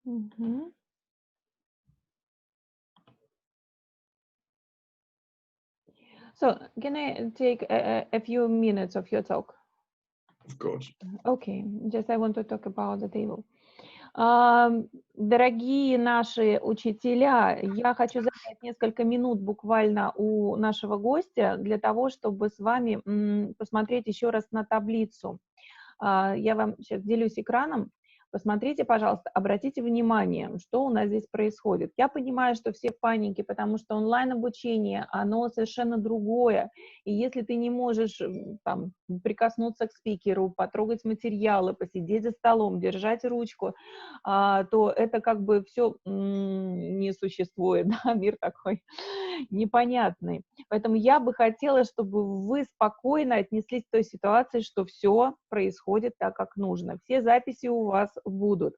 Мгм. So, can I take a few minutes of your talk? Of course. Okay, just I want to talk about the table. Дорогие наши учителя, я хочу занять несколько минут буквально у нашего гостя для того, чтобы с вами посмотреть еще раз на таблицу. Я вам сейчас делюсь экраном. Посмотрите, пожалуйста, обратите внимание, что у нас здесь происходит. Я понимаю, что все в панике, потому что онлайн-обучение, оно совершенно другое. И если ты не можешь там, прикоснуться к спикеру, потрогать материалы, посидеть за столом, держать ручку, то это как бы все не существует, да, мир такой непонятный. Поэтому я бы хотела, чтобы вы спокойно отнеслись к той ситуации, что все происходит так, как нужно. Все записи у вас будут.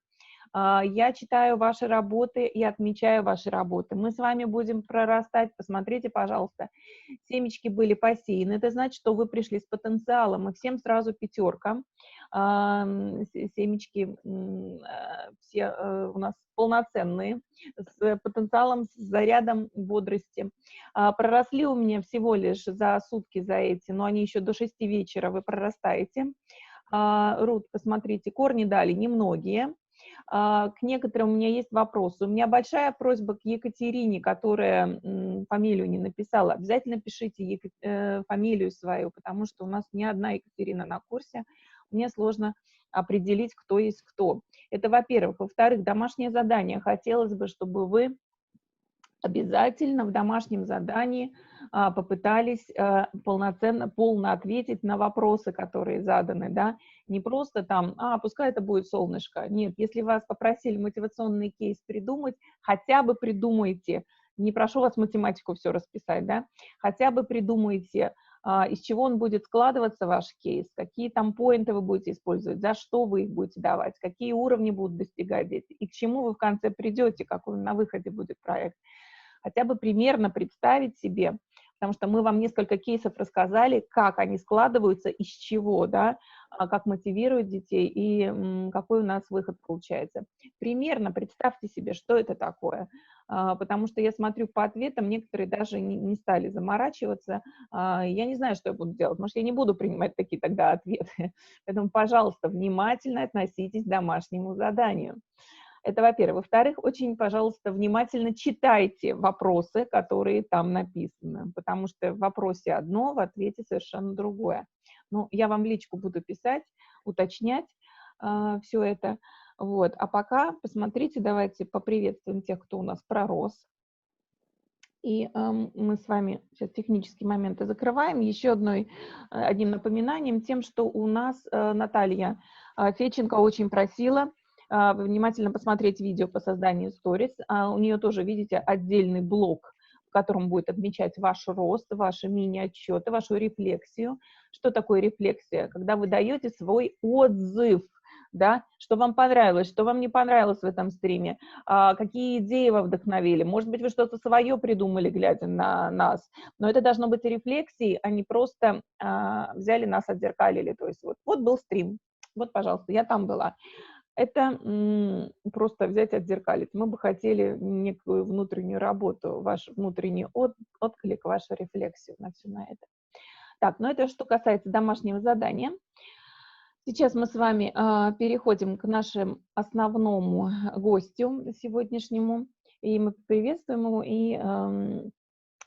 Я читаю ваши работы и отмечаю ваши работы. Мы с вами будем прорастать. Посмотрите, пожалуйста, семечки были посеяны. Это значит, что вы пришли с потенциалом. И всем сразу 5. Семечки все у нас полноценные, с потенциалом, с зарядом бодрости. Проросли у меня всего лишь за сутки за эти, но они еще до 6 вечера вы прорастаете. Рут, посмотрите, корни дали немногие. К некоторым у меня есть вопросы. У меня большая просьба к Екатерине, которая фамилию не написала. Обязательно пишите фамилию свою, потому что у нас не одна Екатерина на курсе. Мне сложно определить, кто есть кто. Это, во-первых. Во-вторых, домашнее задание. Хотелось бы, чтобы вы обязательно в домашнем задании попытались полно ответить на вопросы, которые заданы, да, не просто там, пускай это будет солнышко. Нет, если вас попросили мотивационный кейс придумать, хотя бы придумайте, не прошу вас математику все расписать, да, хотя бы придумайте, из чего он будет складываться, ваш кейс, какие там поинты вы будете использовать, за что вы их будете давать, какие уровни будут достигать дети, и к чему вы в конце придете, какой на выходе будет проект. Хотя бы примерно представить себе, потому что мы вам несколько кейсов рассказали, как они складываются, из чего, да, как мотивируют детей и какой у нас выход получается. Примерно представьте себе, что это такое, потому что я смотрю по ответам, некоторые даже не стали заморачиваться, я не знаю, что я буду делать, может, я не буду принимать такие тогда ответы, поэтому, пожалуйста, внимательно относитесь к домашнему заданию. Это, во-первых. Во-вторых, очень, пожалуйста, внимательно читайте вопросы, которые там написаны, потому что в вопросе одно, в ответе совершенно другое. Ну, я вам в личку буду писать, уточнять все это. Вот. А пока посмотрите, давайте поприветствуем тех, кто у нас пророс. И мы с вами сейчас технические моменты закрываем. Еще одним напоминанием тем, что у нас Наталья Феченко очень просила внимательно посмотреть видео по созданию сторис. У нее тоже, видите, отдельный блок, в котором будет отмечать ваш рост, ваши мини-отчеты, вашу рефлексию. Что такое рефлексия? Когда вы даете свой отзыв, да, что вам понравилось, что вам не понравилось в этом стриме, какие идеи вас вдохновили. Может быть, вы что-то свое придумали, глядя на нас. Но это должно быть рефлексией, а не просто взяли нас, отзеркалили. То есть вот был стрим, вот, пожалуйста, я там была. Это просто взять, отзеркалить. Мы бы хотели некую внутреннюю работу, ваш внутренний отклик, вашу рефлексию на все на это. Так, ну это что касается домашнего задания. Сейчас мы с вами переходим к нашему основному гостю сегодняшнему, и мы приветствуем его, и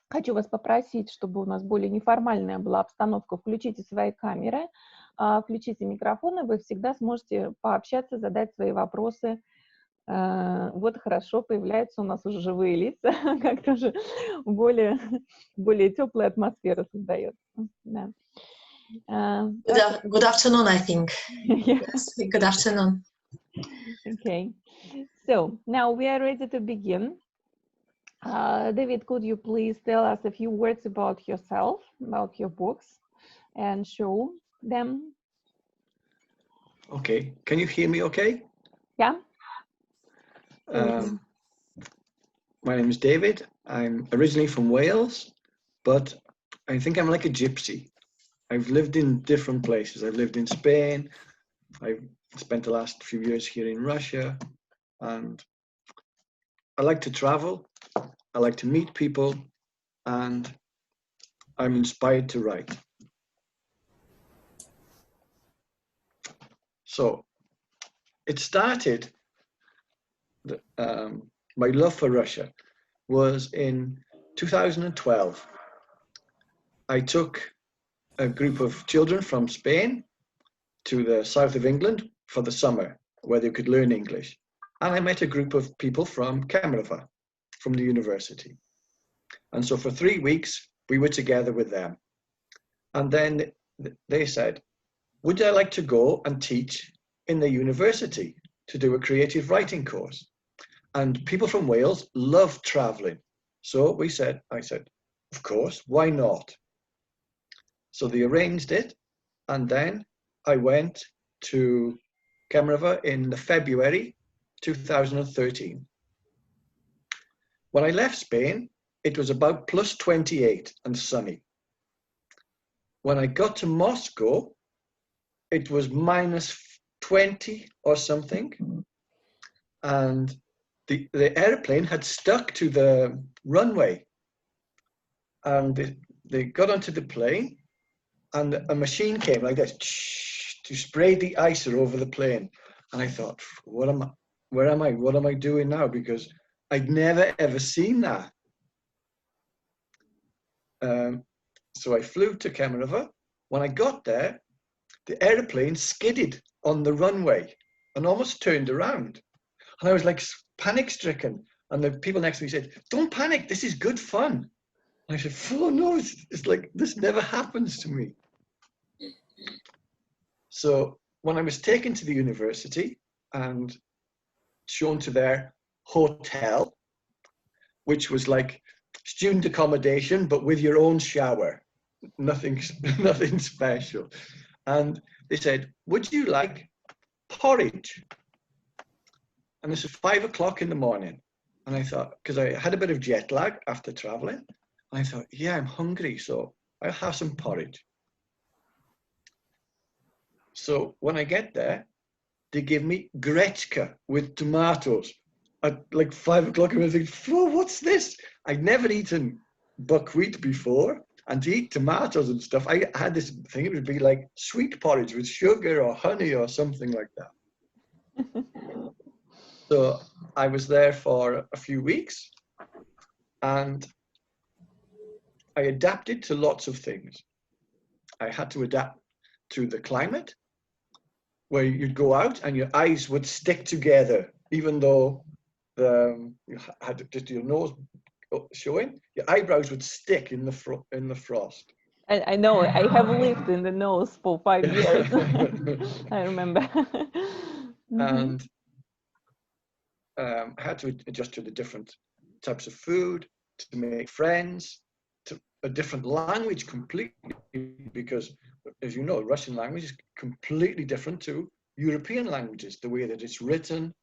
хочу вас попросить, чтобы у нас более неформальная была обстановка. Включите свои камеры, включите микрофоны, вы всегда сможете пообщаться, задать свои вопросы. Вот хорошо, появляются у нас уже живые лица, как-то уже более теплая атмосфера создается. Да. Good afternoon, I think. Yeah. Yes, good afternoon. Okay, so now we are ready to begin. David, could you please tell us a few words about yourself, about your books, and show them? Okay, can you hear me okay? Yeah. My name is David. I'm originally from Wales, but I think I'm like a gypsy. I've lived in different places. I've lived in Spain. I've spent the last few years here in Russia. And I like to travel, I like to meet people, and I'm inspired to write. So it started, my love for Russia was in 2012. I took a group of children from Spain to the south of England for the summer, where they could learn English. And I met a group of people from Kemerova, from the university. And so for 3 weeks, we were together with them. And then they said, would I like to go and teach in the university to do a creative writing course? And people from Wales love traveling. So I said, of course, why not? So they arranged it. And then I went to Kemerova in February 2013. When I left Spain, it was about plus 28 and sunny. When I got to Moscow, it was minus 20 or something. And the airplane had stuck to the runway. And they got onto the plane, and a machine came like this to spray the ice over the plane. And I thought, where am I? What am I doing now? Because I'd never ever seen that. So I flew to Kemerova. When I got there, the airplane skidded on the runway and almost turned around. And I was like panic stricken. And the people next to me said, don't panic, this is good fun. And I said, oh no, it's like, this never happens to me. So when I was taken to the university and shown to their hotel, which was like student accommodation, but with your own shower, nothing special. And they said, would you like porridge? And this was 5 o'clock in the morning. And I thought, because I had a bit of jet lag after traveling, and I thought, yeah, I'm hungry, so I'll have some porridge. So when I get there, they give me gretchka with tomatoes at like 5 o'clock. And I think, oh, what's this? I'd never eaten buckwheat before. And to eat tomatoes and stuff, I had this thing, it would be like sweet porridge with sugar or honey or something like that. So I was there for a few weeks, and I adapted to lots of things. I had to adapt to the climate, where you'd go out and your eyes would stick together, even though you had just your nose showing, your eyebrows would stick in the frost. I know, I have lived in the nose for 5 years. I remember. And I had to adjust to the different types of food, to make friends, to a different language completely, because as you know, Russian language is completely different to European languages, the way that it's written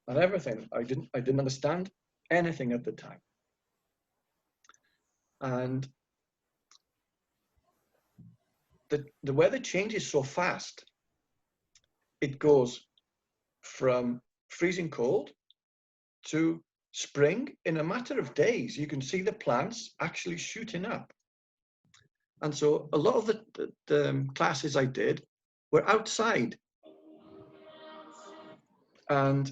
and everything. I didn't understand anything at the time. And the weather changes so fast. It goes from freezing cold to spring in a matter of days. You can see the plants actually shooting up. And so a lot of the classes I did were outside. And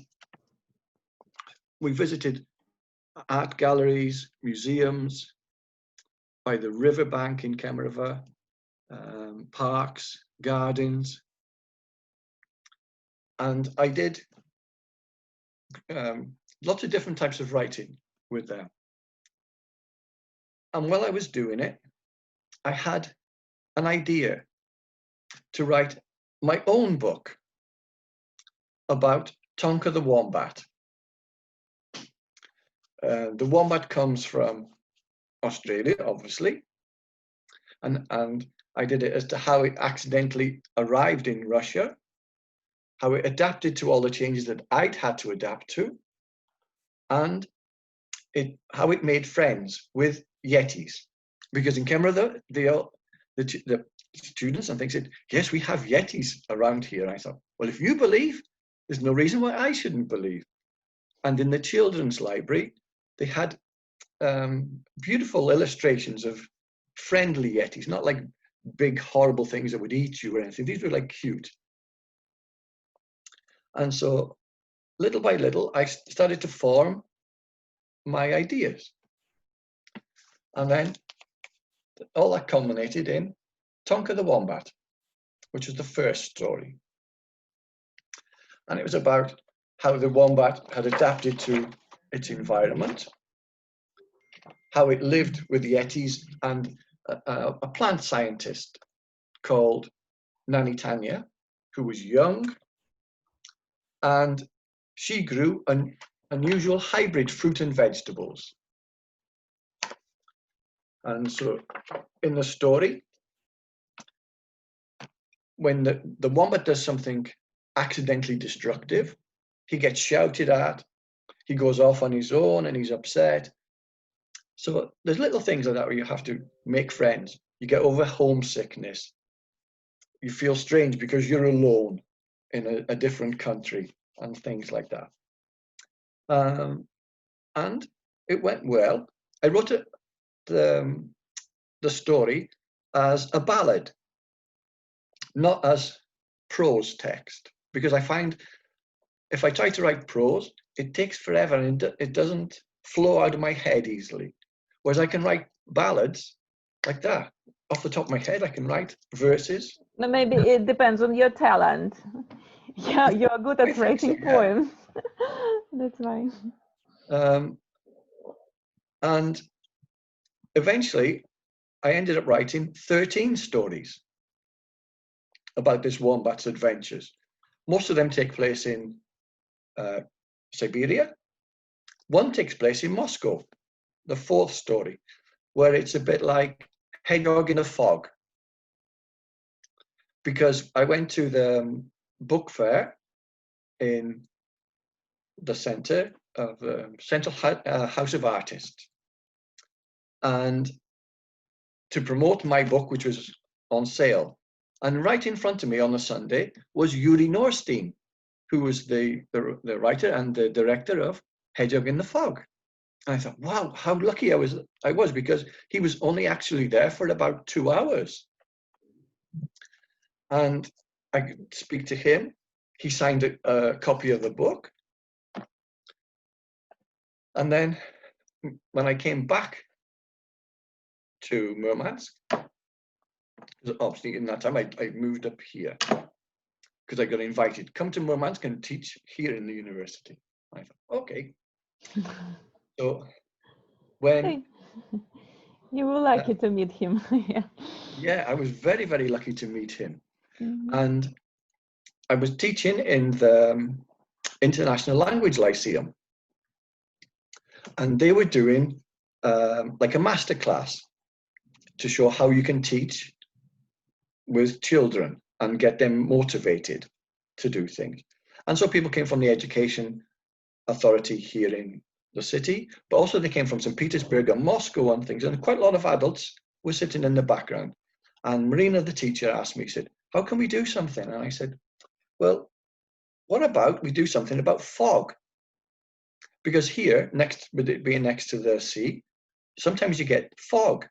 we visited art galleries, museums, by the riverbank in Kemerova, parks, gardens. And I did lots of different types of writing with them. And while I was doing it, I had an idea to write my own book about Tonka the wombat. The wombat comes from Australia, obviously, and I did it as to how it accidentally arrived in Russia, how it adapted to all the changes that I'd had to adapt to, and how it made friends with Yetis. Because in Kemerova, the students and things said, yes, we have Yetis around here. And I thought, well, if you believe, there's no reason why I shouldn't believe. And in the children's library, they had beautiful illustrations of friendly yetis, not like big horrible things that would eat you or anything. These were like cute. And so little by little, I started to form my ideas. And then all that culminated in Tonka the Wombat, which was the first story. And it was about how the wombat had adapted to its environment, how it lived with yetis and a plant scientist called Nani Tanya, who was young, and she grew an unusual hybrid fruit and vegetables. And so in the story, when the wombat does something accidentally destructive, he gets shouted at, he goes off on his own and he's upset. So there's little things like that where you have to make friends. You get over homesickness. You feel strange because you're alone in a different country and things like that. And it went well. I wrote the story as a ballad, not as prose text, because I find if I try to write prose, it takes forever and it doesn't flow out of my head easily. Whereas I can write ballads like that. Off the top of my head, I can write verses. No, maybe it depends on your talent. Yeah, you're good at writing poems. That's right. And eventually, I ended up writing 13 stories about this wombat's adventures. Most of them take place in Siberia. One takes place in Moscow, the fourth story, where it's a bit like Hedgehog in a Fog. Because I went to the book fair in the center of Central House of Artists. And to promote my book, which was on sale. And right in front of me on the Sunday was Yuri Norstein, who was the writer and the director of Hedgehog in the Fog. And I thought, wow, how lucky I was because he was only actually there for about 2 hours. And I could speak to him. He signed a copy of the book. And then when I came back to Murmansk, obviously in that time I moved up here because I got invited, come to Murmansk and teach here in the university. I thought, okay. So when you were lucky to meet him. Yeah, I was very, very lucky to meet him. And I was teaching in the International Language Lyceum, and they were doing like a master class to show how you can teach with children and get them motivated to do things. And so people came from the education authority here in the city, but also they came from St. Petersburg and Moscow and things, and quite a lot of adults were sitting in the background. And Marina, the teacher, asked me, said, how can we do something? And I said, well, what about we do something about fog? Because here, with it being next to the sea, sometimes you get fog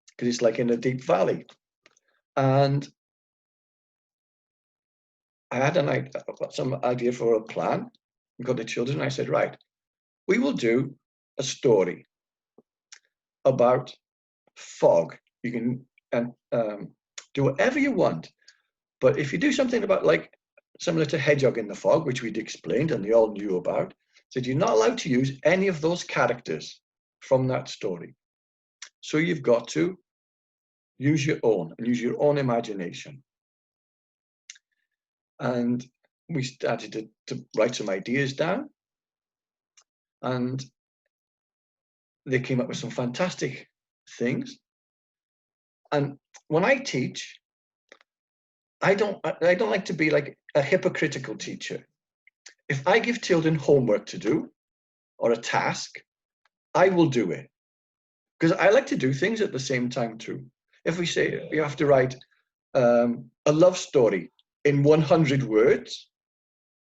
because it's like in a deep valley. And I had some idea for a plan. We got the children, and I said, right, we will do a story about fog. You can do whatever you want, but if you do something about like similar to Hedgehog in the Fog, which we'd explained and they all knew about, said you're not allowed to use any of those characters from that story. So you've got to use your own and use your own imagination. And we started to write some ideas down, and they came up with some fantastic things. And when I teach, I don't like to be like a hypocritical teacher. If I give children homework to do or a task, I will do it. Because I like to do things at the same time too. If we say you have to write a love story in 100 words,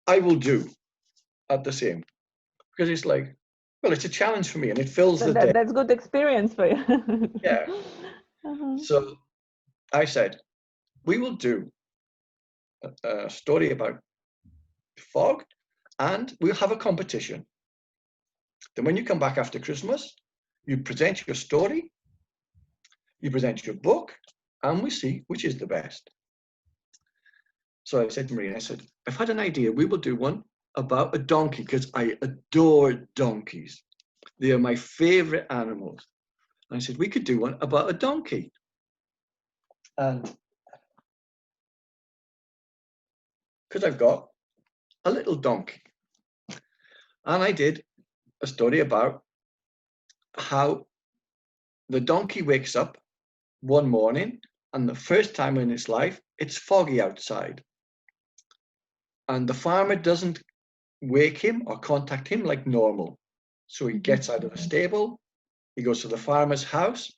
I will do. at the same, because it's like, well, it's a challenge for me, and it fills the day. That's good experience for you. Yeah. So I said, we will do a story about fog, and we'll have a competition. Then when you come back after Christmas, you present your story, you present your book, and we see which is the best. So I said to Maria, I said, I've had an idea. We will do one about a donkey, because I adore donkeys. They are my favorite animals. And I said, we could do one about a donkey. And because I've got a little donkey. And I did a story about how the donkey wakes up one morning, and the first time in its life, it's foggy outside. And the farmer doesn't wake him or contact him like normal. So he gets out of the stable, he goes to the farmer's house.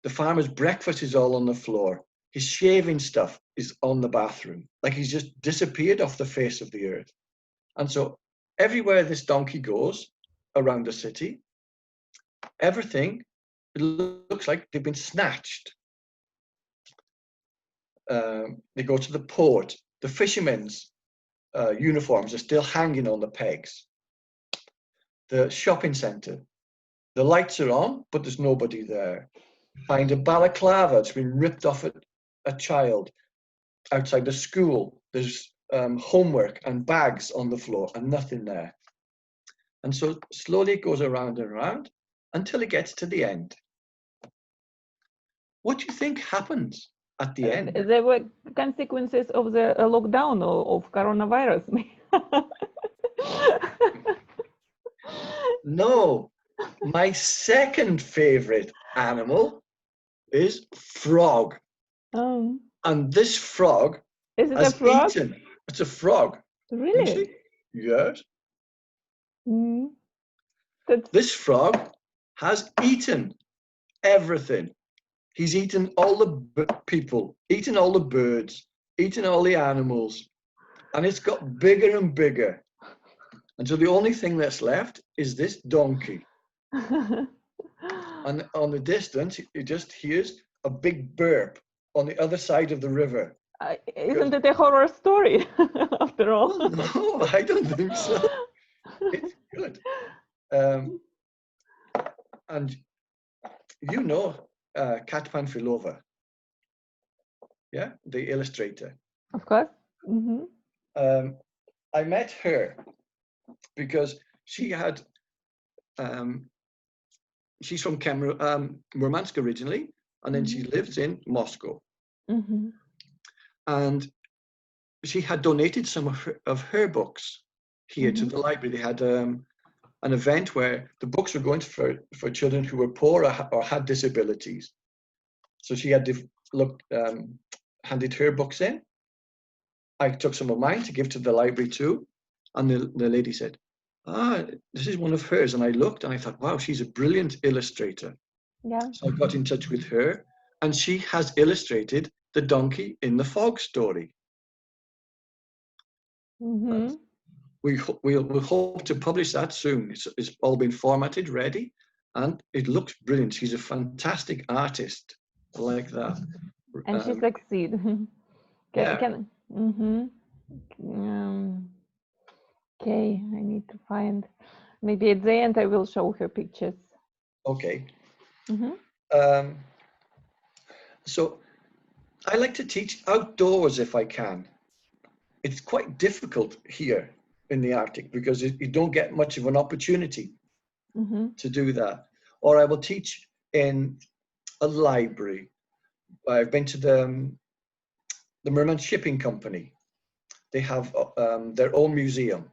The farmer's breakfast is all on the floor. His shaving stuff is on the bathroom, like he's just disappeared off the face of the earth. And so everywhere this donkey goes around the city, everything, it looks like they've been snatched. They go to the port. The fishermen's uniforms are still hanging on the pegs. The shopping centre, the lights are on, but there's nobody there. Find a balaclava that's been ripped off a child. Outside the school, there's homework and bags on the floor and nothing there. And so slowly it goes around and around until it gets to the end. What do you think happens at the end? There were consequences of the lockdown of coronavirus. No, my second favorite animal is frog. And this frog Is it has a frog? eaten. It's a frog. Really? Yes. That's... This frog has eaten everything. He's eaten all the people, eaten all the birds, eaten all the animals, and it's got bigger and bigger. And so the only thing that's left is this donkey. And on the distance, it just hears a big burp on the other side of the river. Isn't it a horror story after all? Well, no, I don't think so. It's good. And you know Kat Panfilova, yeah, the illustrator. Of course. I met her because she had, she's from Murmansk originally, and then she lives in Moscow. And she had donated some of her books here to the library. They had an event where the books were going for children who were poor or had disabilities. So she had handed her books in. I took some of mine to give to the library too. And the lady said, this is one of hers. And I looked and I thought, wow, she's a brilliant illustrator. Yeah. So I got in touch with her, and she has illustrated the donkey in the fog story. We'll hope to publish that soon. It's all been formatted, ready, and it looks brilliant. She's a fantastic artist. I like that. And she succeeded. Okay, I need to find. Maybe at the end I will show her pictures. Okay. So I like to teach outdoors if I can. It's quite difficult here in the Arctic because you don't get much of an opportunity to do that. Or I will teach in a library. I've been to the Murmansk Shipping Company. They have their own museum.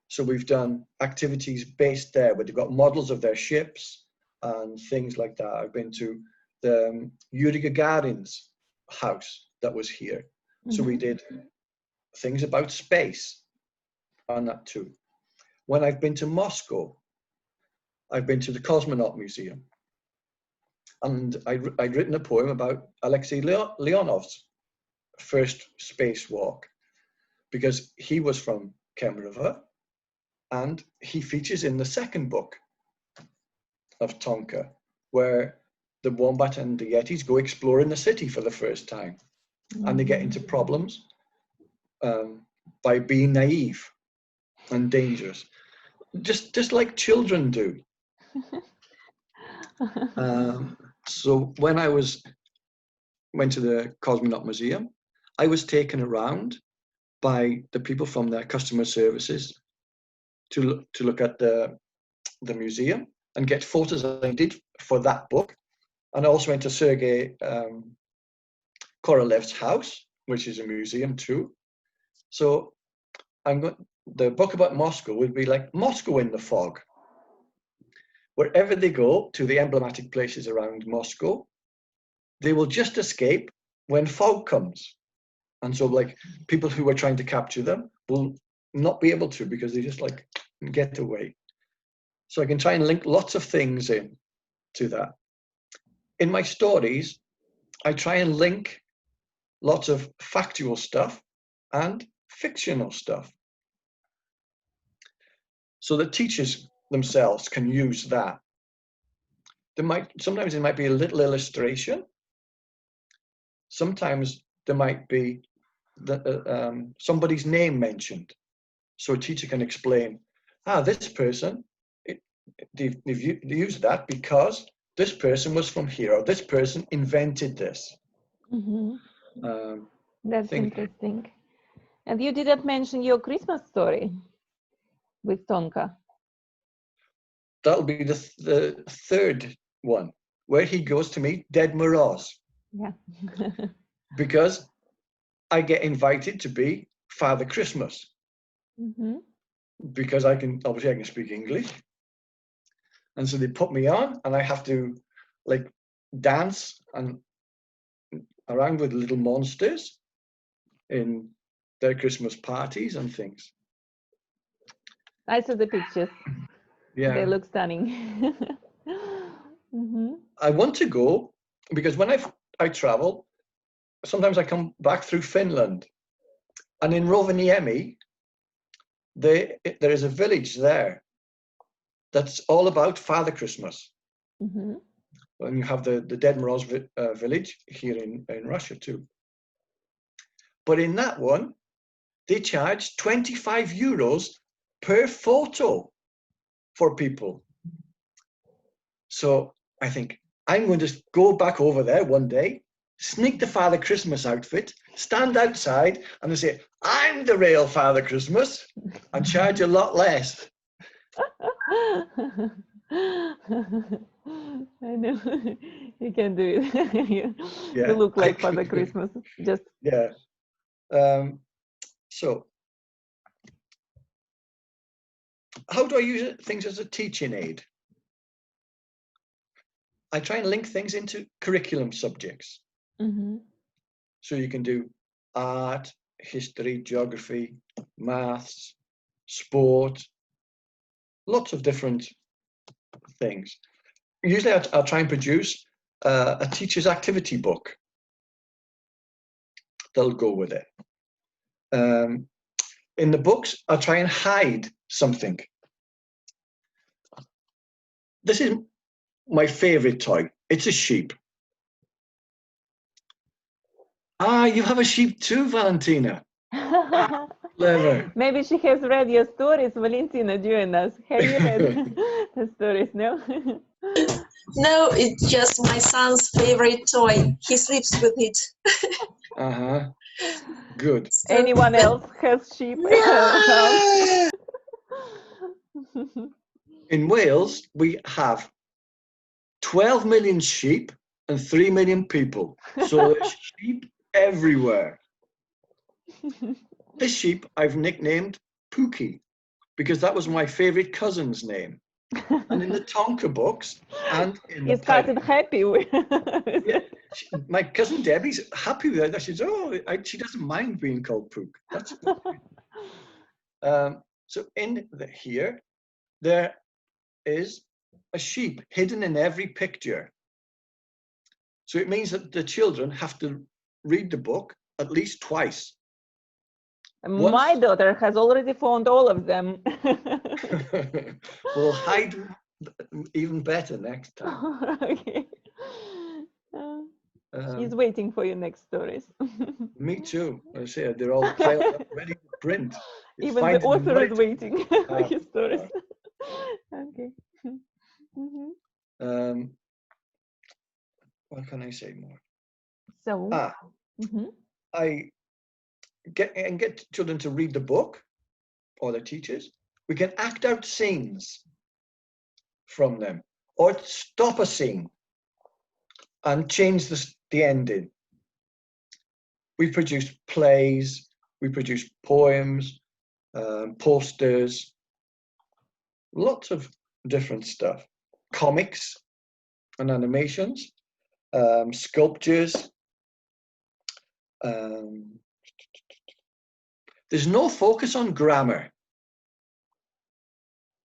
So we've done activities based there, where they've got models of their ships and things like that. I've been to the Yuri Gagarin's house that was here. So we did things about space on that too. When I've been to Moscow, I've been to the Cosmonaut Museum. And I'd written a poem about Alexei Leonov's first spacewalk, because he was from Kemerovo And he features in the second book of Tonka, where the wombat and the yetis go exploring the city for the first time. And they get into problems by being naive and dangerous, just like children do. So when I went to the Cosmonaut Museum, I was taken around by the people from their customer services to look at the museum and get photos I did for that book. And I also went to Sergei Korolev's house, which is a museum too. So the book about Moscow will be like Moscow in the fog. Wherever they go to the emblematic places around Moscow, they will just escape when fog comes. And so like people who are trying to capture them will not be able to because they just like get away. So I can try and link lots of things in to that. In my stories, I try and link lots of factual stuff and fictional stuff. So the teachers themselves can use that. Sometimes it might be a little illustration. Sometimes there might be somebody's name mentioned. So a teacher can explain, this person, they use that because this person was from here, or this person invented this. That's interesting. And you didn't mention your Christmas story with Tonka. That'll be the third one, where he goes to meet Ded Moroz. Yeah. Because I get invited to be Father Christmas. Because I can speak English. And so they put me on and I have to like dance and around with little monsters in their Christmas parties and things. I saw the pictures. Yeah. They look stunning. I want to go because when I travel, sometimes I come back through Finland. And in Rovaniemi, there is a village there that's all about Father Christmas. And you have the Ded Moroz village here in Russia too. But in that one, they charge 25 euros per photo for people. So I think I'm going to go back over there one day, sneak the Father Christmas outfit, stand outside and they say, I'm the real Father Christmas, and charge a lot less. I know. You can do it. Yeah, You look like Father Christmas. Just yeah. So how do I use things as a teaching aid? I try and link things into curriculum subjects. So you can do art, history, geography, maths, sport, lots of different things. Usually I'll try and produce a teacher's activity book that'll go with it. In the books, I'll try and hide something. This is my favorite toy. It's a sheep. You have a sheep too, Valentina. Clever. Maybe she has read your stories, Valentina, during us. Have you read the stories? No? No, it's just my son's favorite toy. He sleeps with it. Good. So, Anyone else has sheep? In Wales, we have 12 million sheep and 3 million people. So there's sheep everywhere. This sheep I've nicknamed Pookie because that was my favorite cousin's name. And in the Tonka books and in You started happy with my cousin Debbie's happy with that. She says, she doesn't mind being called Pook. That's so in here, there is a sheep hidden in every picture. So it means that the children have to read the book at least twice My daughter has already found all of them. We'll hide even better next time. Okay. She's waiting for your next stories. Me too. I say they're all piled up, ready to print. It's Even the finding author is right- waiting for your stories. Okay. What can I say more? So, I get children to read the book, or their teachers. We can act out scenes from them, or stop a scene and change the ending. We produce plays, we produce poems, posters, lots of different stuff, comics and animations, sculptures. There's no focus on grammar.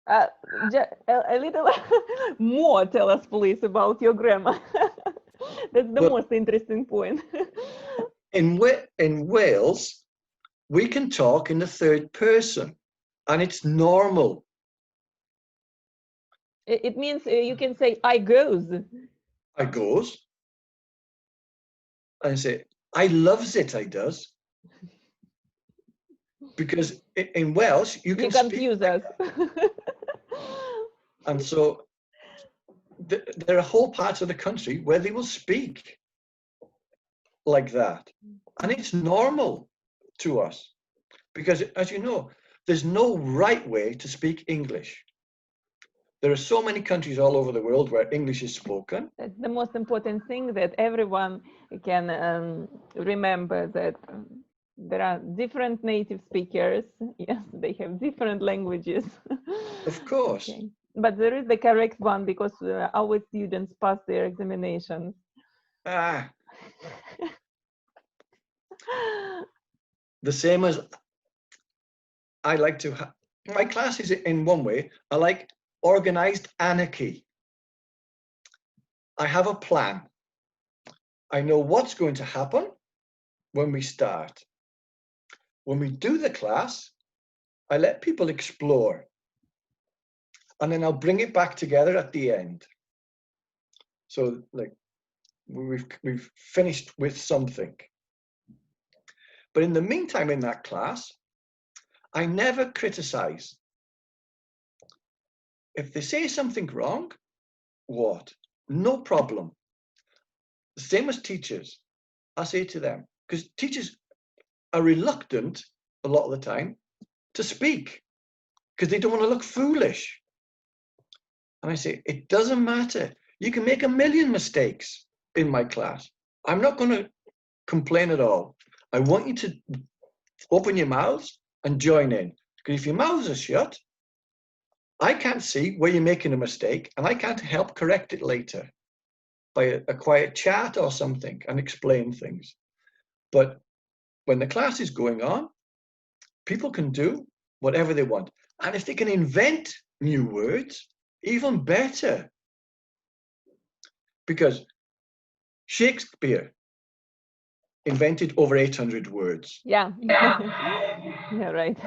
a little more, tell us please about your grammar. That's the most interesting point. In Wales, we can talk in the third person, and it's normal. It means you can say, I goes. I goes. I say, I loves it, I does. Because in Welsh, you can confuse us. And so there are whole parts of the country where they will speak like that. And it's normal to us. Because as you know, there's no right way to speak English. There are so many countries all over the world where English is spoken. That's the most important thing, that everyone can remember, that there are different native speakers. Yes, they have different languages. Of course. Okay. But there is the correct one, because our students pass their examinations. The same as I like to have my classes in one way. I like organized anarchy. I have a plan. I know what's going to happen when we start. When we do the class, I let people explore. And then I'll bring it back together at the end. So like we've finished with something. But in the meantime, in that class, I never criticize. If they say something wrong, what? No problem. The same as teachers. I say to them, because teachers are reluctant a lot of the time to speak because they don't want to look foolish. And I say, it doesn't matter. You can make a million mistakes in my class. I'm not going to complain at all. I want you to open your mouths and join in. Because if your mouths are shut, I can't see where you're making a mistake, and I can't help correct it later by a quiet chat or something and explain things. But when the class is going on, people can do whatever they want. And if they can invent new words, even better. Because Shakespeare invented over 800 words. Yeah. Yeah, right.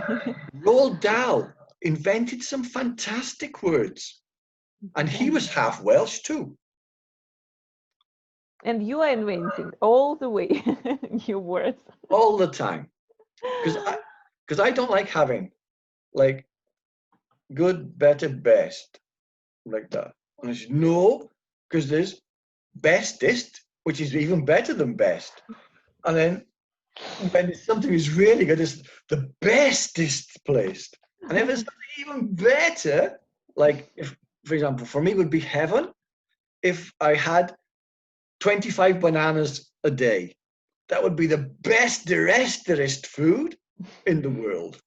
Roald Dahl invented some fantastic words. And he was half Welsh too. And you are inventing all the way new words. All the time. Because I don't like having like good, better, best, like that. And I said, no, because there's bestest, which is even better than best. And then when something is really good, it's the bestest placed. And if it's something even better, like if, for example, for me would be heaven if I had 25 bananas a day. That would be the best, the rest food in the world.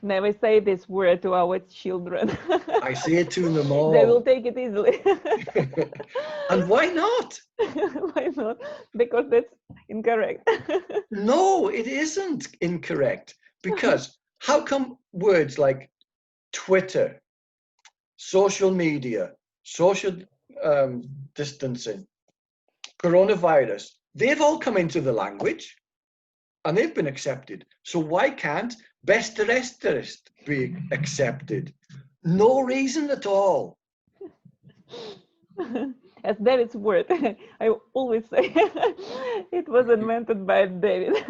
Never say this word to our children. I say it to them all. They will take it easily. And why not? Why not? Because that's incorrect. No, it isn't incorrect. Because how come words like Twitter, social media, social distancing, coronavirus, they've all come into the language. and they've been accepted. So why can't best-the-rest be accepted? No reason at all. As David's word, I always say it was invented by David.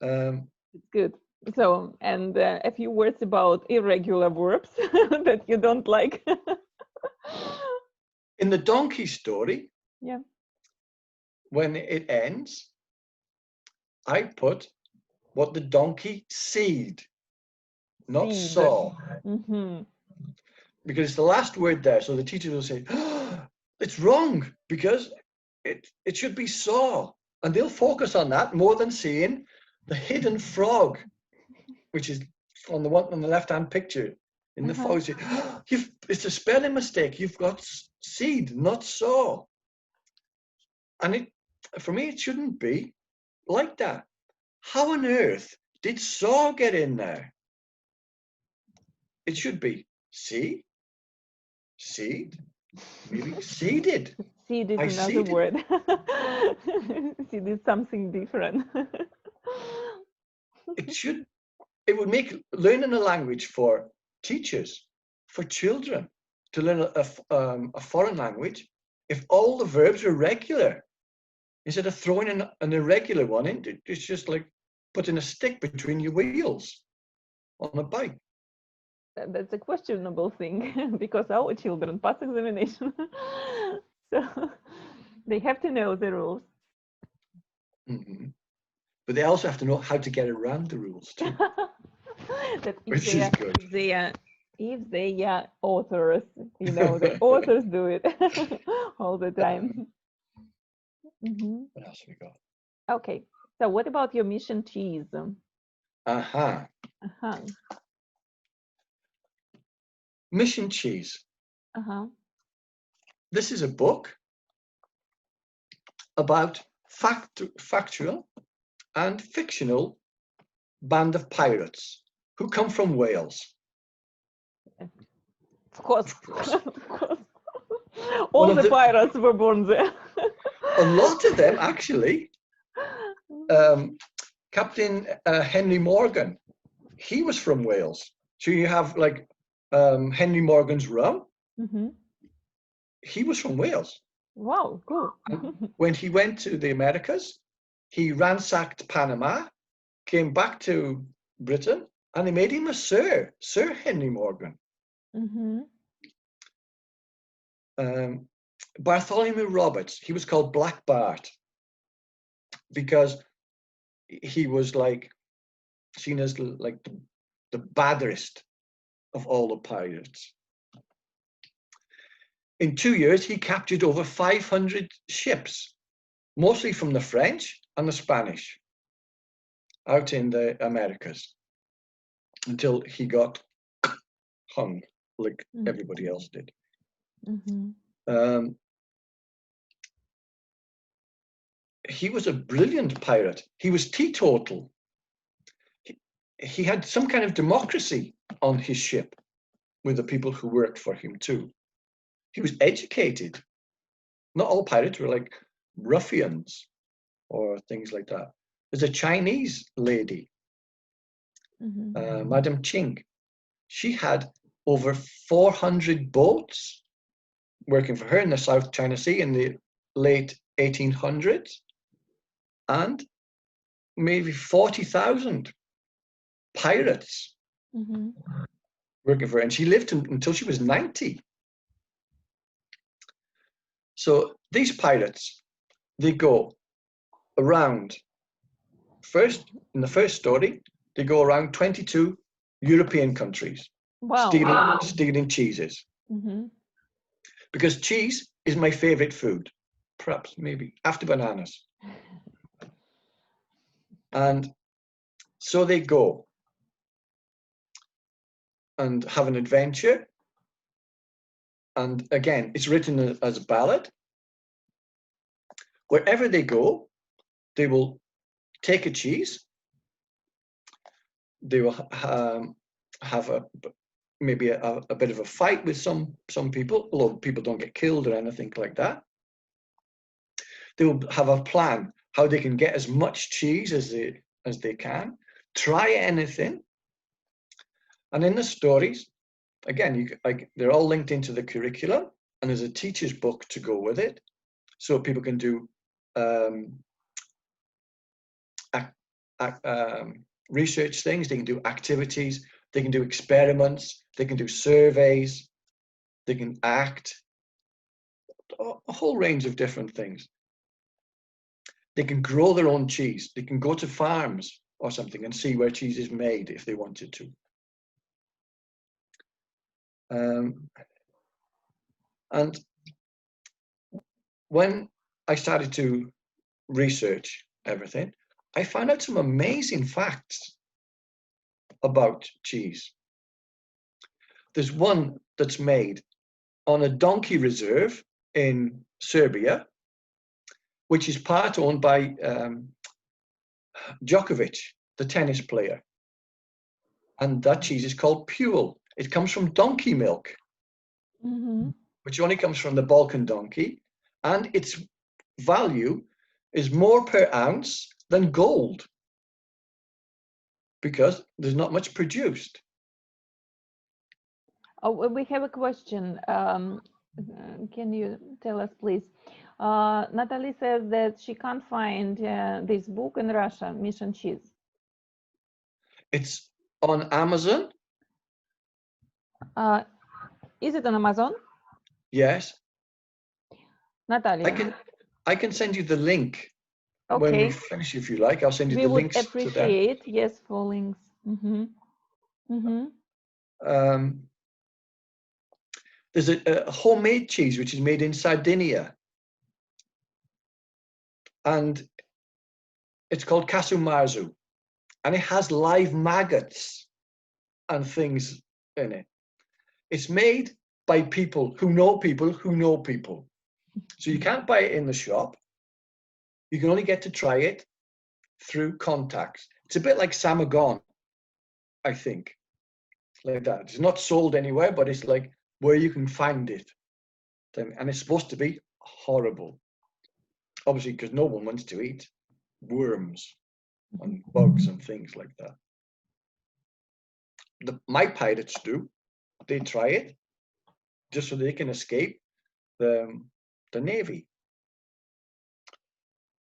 It's good. So, and a few words about irregular verbs that you don't like. In the donkey story, Yeah. when it ends, I put what the donkey seed, not Seed. saw. Mm-hmm. Because it's the last word there. So the teacher will say, oh, it's wrong because it should be saw. And they'll focus on that more than seeing the hidden frog, which is on the one on the left-hand picture in the frog. Oh, it's a spelling mistake. You've got seed, not saw. And for me, it shouldn't be like that. How on earth did saw get in there? It should be see, seed, maybe seeded. Seed is another word. Seed is something different. It would make learning a language for teachers, for children, to learn a foreign language, if all the verbs are regular, instead of throwing an irregular one in. It's just like putting a stick between your wheels on a bike. That's a questionable thing because our children pass examination, so they have to know the rules. Mm-hmm. But they also have to know how to get around the rules too. That Which is good. If they are authors, you know, the authors do it all the time. What else have we got? Okay, so what about your mission cheese? Mission cheese. This is a book about factual and fictional band of pirates who come from Wales. Of course. All the pirates were born there. A lot of them, actually. Captain Henry Morgan, he was from Wales. So you have like Henry Morgan's rum. He was from Wales. Wow, cool. When he went to the Americas, he ransacked Panama, came back to Britain, and they made him a Sir Henry Morgan. Bartholomew Roberts, he was called Black Bart because he was like seen as like the baddest of all the pirates. In 2 years, he captured over 500 ships, mostly from the French and the Spanish, out in the Americas, until he got hung like everybody else did. He was a brilliant pirate. He was teetotal. He had some kind of democracy on his ship with the people who worked for him too. He was educated. Not all pirates were like ruffians or things like that. There's a Chinese lady, Madame Ching. She had over 400 boats working for her in the South China Sea in the late 1800s, and maybe 40,000 pirates working for her. And she lived until she was 90. So these pirates, they go around, in the first story, they go around 22 European countries. Wow. Stealing cheeses. Because cheese is my favorite food, perhaps, maybe, after bananas. And so they go and have an adventure. And again, it's written as a ballad. Wherever they go, they will take a cheese. They will have maybe a bit of a fight with some people, although people don't get killed or anything like that. They will have a plan how they can get as much cheese as they can, try anything. And in the stories, again, they're all linked into the curriculum, and there's a teacher's book to go with it, so people can do research things, they can do activities, they can do experiments, they can do surveys, they can act, a whole range of different things. They can grow their own cheese. They can go to farms or something and see where cheese is made if they wanted to. And when I started to research everything, I found out some amazing facts about cheese. There's one that's made on a donkey reserve in Serbia, which is part owned by Djokovic, the tennis player. And that cheese is called Pule. It comes from donkey milk, which only comes from the Balkan donkey. And its value is more per ounce than gold because there's not much produced. Oh, we have a question. Can you tell us, please? Natalie says that she can't find this book in Russia, Mission Cheese. It's on Amazon. Is it on Amazon? Yes. Natalia. I can send you the link Okay. when we finish, if you like. I'll send you the links to them. We would appreciate, yes, for links. There's a homemade cheese which is made in Sardinia, and it's called casu marzu, and it has live maggots and things in it. It's made by people who know people who know people. So you can't buy it in the shop. You can only get to try it through contacts. It's a bit like Samagon, I think, like that. It's not sold anywhere, but it's like where you can find it. And it's supposed to be horrible. Obviously, because no one wants to eat worms and bugs and things like that. My pirates do. They try it just so they can escape the Navy.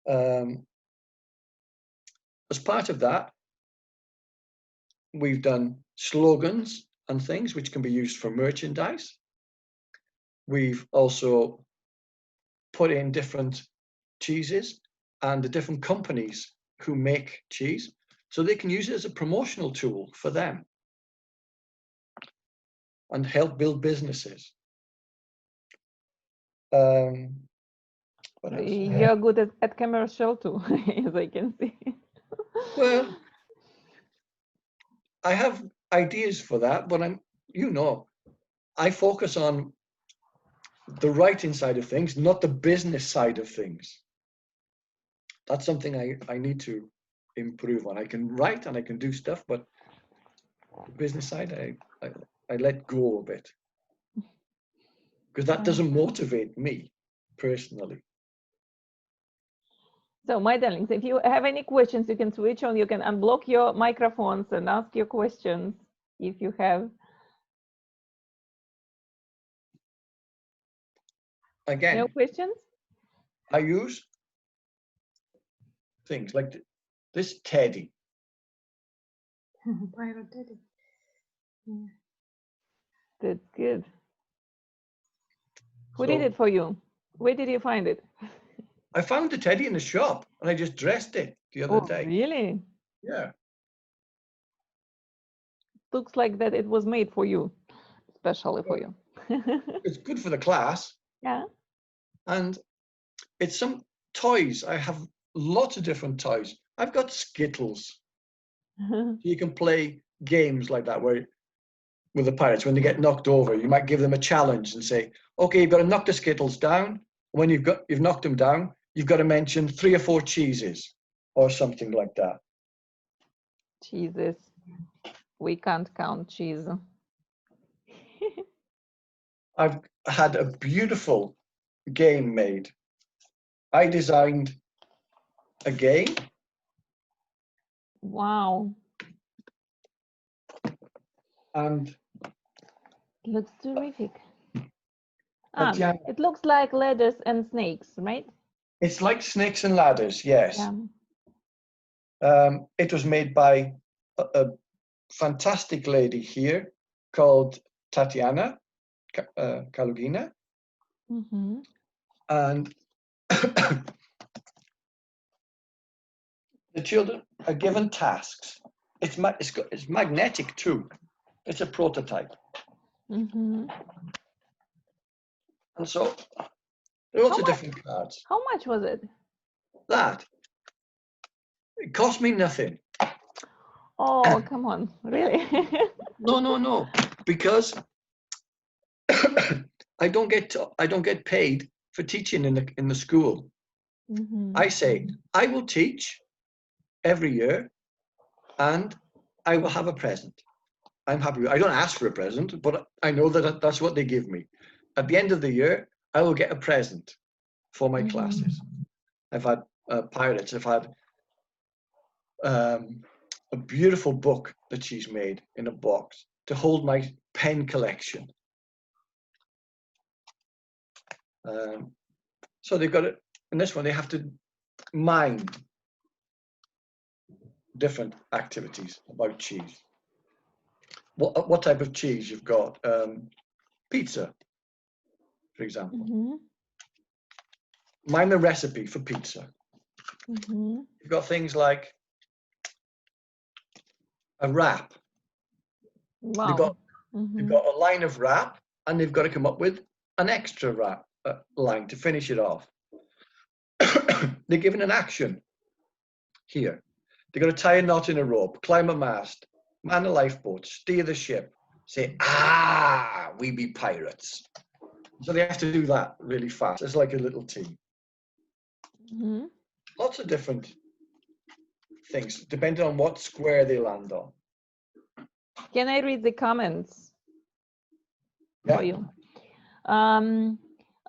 As part of that, we've done slogans and things which can be used for merchandise. We've also put in different cheeses and the different companies who make cheese, so they can use it as a promotional tool for them and help build businesses. What else? You're good at commercial too, as I can see. Well, I have ideas for that, but I focus on the writing side of things, not the business side of things. That's something I need to improve on. I can write and I can do stuff, but the business side, I let go of it because that doesn't motivate me personally. So, my darlings, if you have any questions, you can switch on, you can unblock your microphones and ask your questions if you have. Again, no questions? I use things like this teddy. Pirate teddy. Yeah. That's good. Who did it for you? Where did you find it? I found the teddy in the shop and I just dressed it the other day. Really? Yeah. Looks like that it was made for you, especially for you. It's good for the class. Yeah. And it's some toys. I have lots of different toys. I've got Skittles. You can play games like that where with the pirates, when they get knocked over, you might give them a challenge and say, okay, you've got to knock the Skittles down. When you've knocked them down, you've got to mention 3 or 4 cheeses or something like that. Cheeses. We can't count cheese. I've had a beautiful game made I designed a game. Wow. And Looks terrific. yeah, It looks like ladders and snakes, right? it's like snakes and ladders, yes. Yeah. It was made by a fantastic lady here called Tatiana Kalugina. Mm-hmm. And the children are given tasks. It's magnetic too. It's a prototype. Mm-hmm. And so there are lots of different cards. How much was it? That. It cost me nothing. Oh, come on, really? No. Because I don't get paid for teaching in the school. Mm-hmm. I say I will teach every year, and I will have a present. I'm happy. I don't ask for a present, but I know that that's what they give me. At the end of the year, I will get a present for my classes. I've had pirates. I've had a beautiful book that she's made in a box to hold my pen collection. So they've got it. In this one, they have to mind different activities about cheese. What type of cheese you've got? Pizza, for example. Mm-hmm. Mind the recipe for pizza. Mm-hmm. You've got things like a wrap. Wow. They've got a line of wrap, and they've got to come up with an extra wrap line to finish it off. They're given an action here. They've got to tie a knot in a rope, climb a mast, man a lifeboat, steer the ship, say, we be pirates. So they have to do that really fast. It's like a little team. Mm-hmm. Lots of different things, depending on what square they land on. Can I read the comments for you?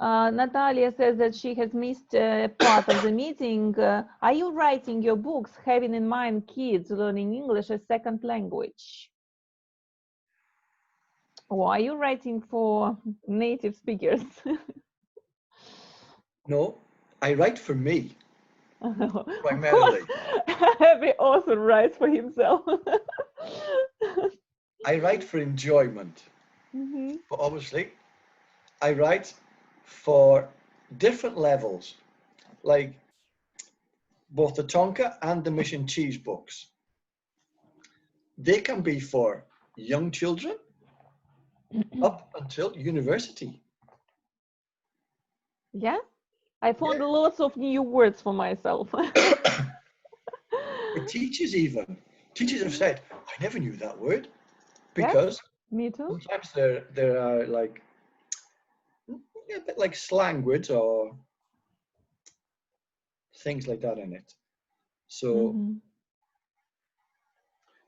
Natalia says that she has missed part of the meeting. Are you writing your books having in mind kids learning English as second language? Or are you writing for native speakers? No, I write for me, primarily. Every author writes for himself. I write for enjoyment. Mm-hmm. But obviously, I write for different levels, like both the Tonka and the Mission Cheese books. They can be for young children up until university. Yeah, I found lots of new words for myself. For teachers even. Teachers have said, I never knew that word. Because me too. Sometimes there are like a bit like slang words or things like that in it. So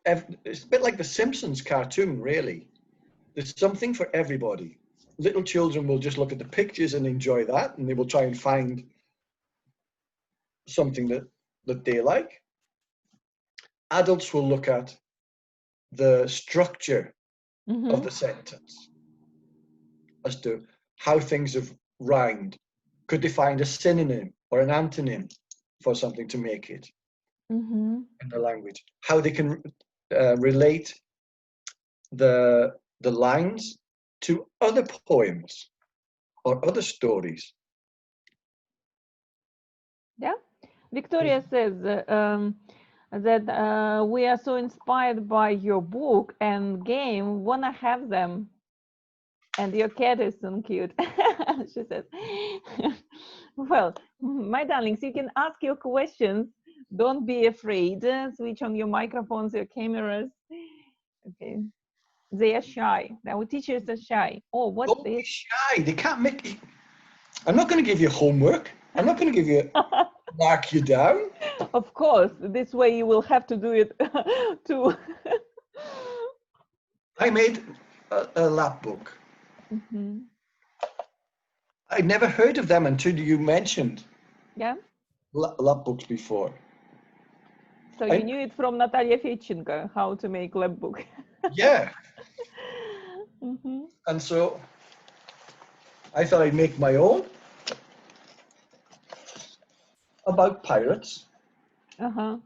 it's a bit like the Simpsons cartoon, really. There's something for everybody. Little children will just look at the pictures and enjoy that, and they will try and find something that they like. Adults will look at the structure of the sentence as to how things have rhymed. Could they find a synonym or an antonym for something to make it in the language? How they can relate the lines to other poems or other stories. Yeah, Victoria says that we are so inspired by your book and game, wanna have them. And your cat is so cute. She says, well, my darlings, you can ask your questions. Don't be afraid. Switch on your microphones, your cameras. Okay. They are shy. Our teachers are shy. Oh, what's Don't this? be shy. They can't make you. I'm not going to give you homework. I'm not going to give you mark you down. Of course, this way you will have to do it too. I made a lap book. I'd never heard of them until you mentioned Yeah. lap books before. So you knew it from Natalia Fedchenko, how to make lap book. Yeah. Mm-hmm. And so I thought I'd make my own about pirates. Uh-huh.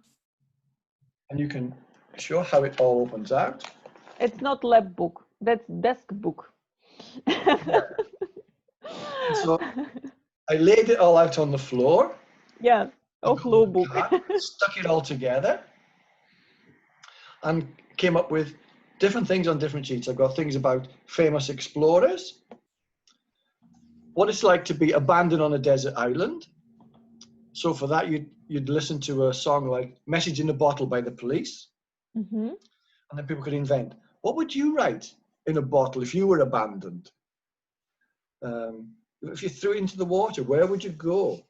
And you can show how it all opens out. It's not lap book, that's desk book. Yeah. So I laid it all out on the floor. Yeah, or flow book. Stuck it all together and came up with different things on different sheets. I've got things about famous explorers, what it's like to be abandoned on a desert island. So for that, you'd listen to a song like Message in a Bottle by the Police. Mm-hmm. And then people could invent, what would you write in a bottle if you were abandoned? If you threw it into the water, where would you go?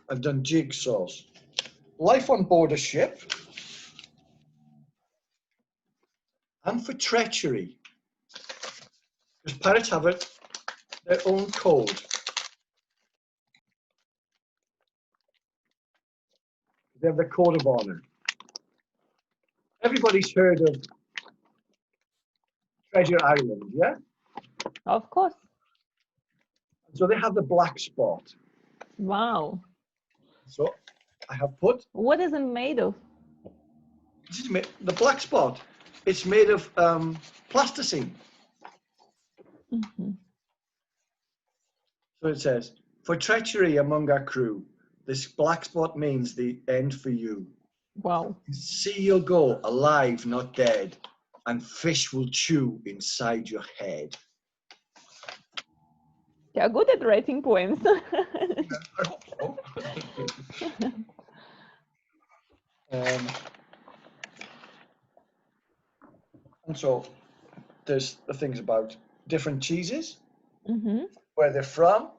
I've done jigsaws. Life on board a ship. And for treachery. Because pirates have their own code. They have their code of honor. Everybody's heard of Treasure Island, yeah? Of course. So they have the black spot. Wow. So I have put... What is it made of? The black spot, it's made of plasticine. Mm-hmm. So it says, for treachery among our crew, this black spot means the end for you. Wow. See you'll go, alive, not dead, and fish will chew inside your head. You're good at writing poems. I hope so. And so there's the things about different cheeses, Mm-hmm. where they're from.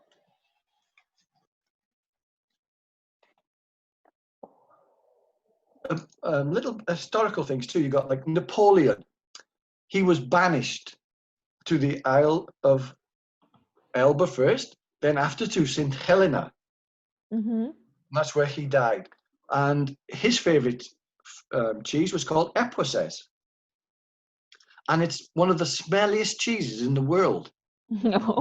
Little historical things too. You got like Napoleon. He was banished to the Isle of Elba first, then after to St. Helena. Mm-hmm. And that's where he died. And his favorite cheese was called Epoisses. And it's one of the smelliest cheeses in the world. No.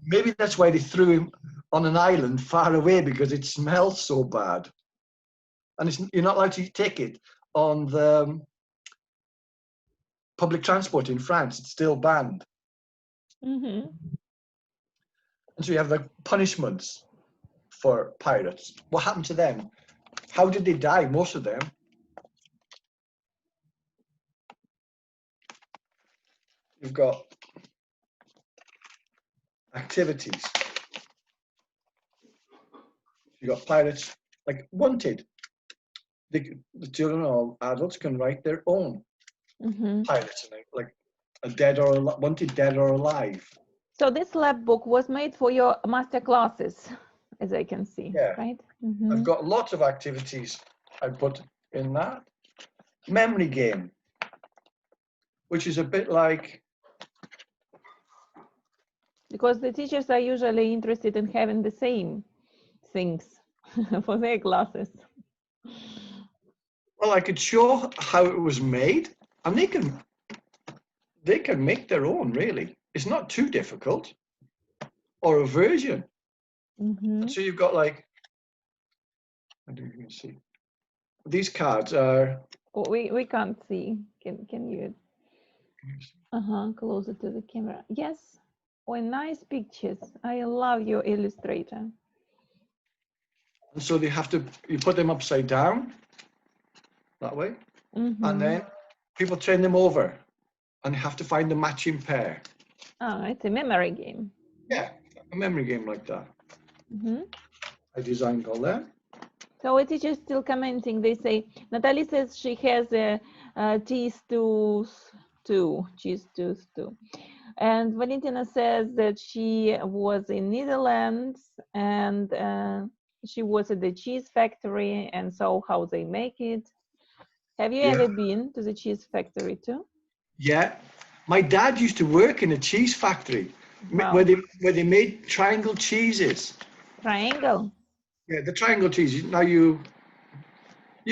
Maybe that's why they threw him on an island far away, because it smells so bad. And you're not allowed to take it on the public transport in France. It's still banned. Mm-hmm. And so you have the punishments for pirates. What happened to them? How did they die, most of them? You've got activities. You've got pirates, like wanted. The children or adults can write their own pirates, like wanted dead or alive. So this lab book was made for your master classes, as I can see, Yeah. right? Mm-hmm. I've got lots of activities I put in that. Memory game, which is a bit like... Because the teachers are usually interested in having the same things for their classes. Well, I could show how it was made, and they can make their own, really. It's not too difficult, or a version. Mm-hmm. So you've got like, I don't even see. These cards are... Oh, we can't see. Can you? Closer to the camera. Yes. Oh, nice pictures. I love your illustrator. And so you put them upside down, that way. Mm-hmm. And then people turn them over, and you have to find the matching pair. Oh, it's a memory game. Yeah, a memory game like that. Mm-hmm. I designed all that. So a teacher still commenting. They say Natalie says she has a cheese tooth too. And Valentina says that she was in Netherlands and she was at the cheese factory and saw how they make it. Have you ever been to the cheese factory too? Yeah, my dad used to work in a cheese factory. Wow. where they made triangle cheeses. Triangle. Yeah, the triangle cheese. Now you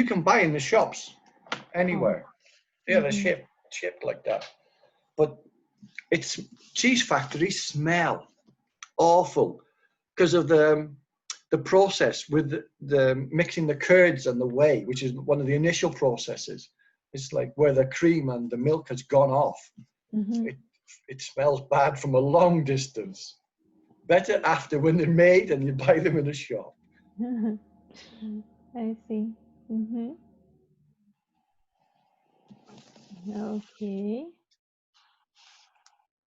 can buy in the shops anywhere. Yeah, they're shaped like that. But it's cheese factories smell awful because of the process with the mixing the curds and the whey, which is one of the initial processes. It's like where the cream and the milk has gone off. It smells bad from a long distance. Better after when they're made and you buy them in a shop. I see. Okay.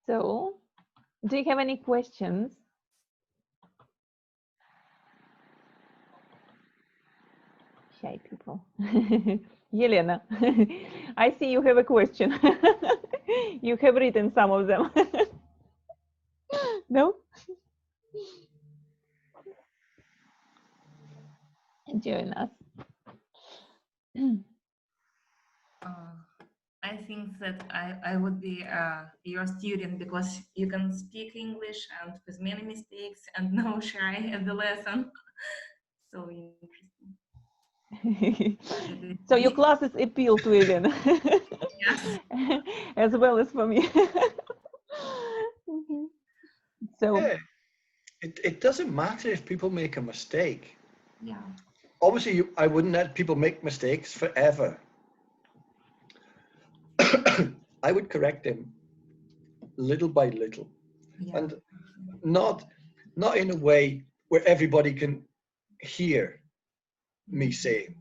So, do you have any questions? Shy people. Yelena, I see you have a question. You have written some of them. No? Join us. I think that I would be your student because you can speak English and with many mistakes and no shy at the lesson. So interesting. So your classes appeal to Elena. Yes. As well as for me. So yeah, it doesn't matter if people make a mistake. Yeah. Obviously, I wouldn't let people make mistakes forever. I would correct them little by little, and not in a way where everybody can hear me saying,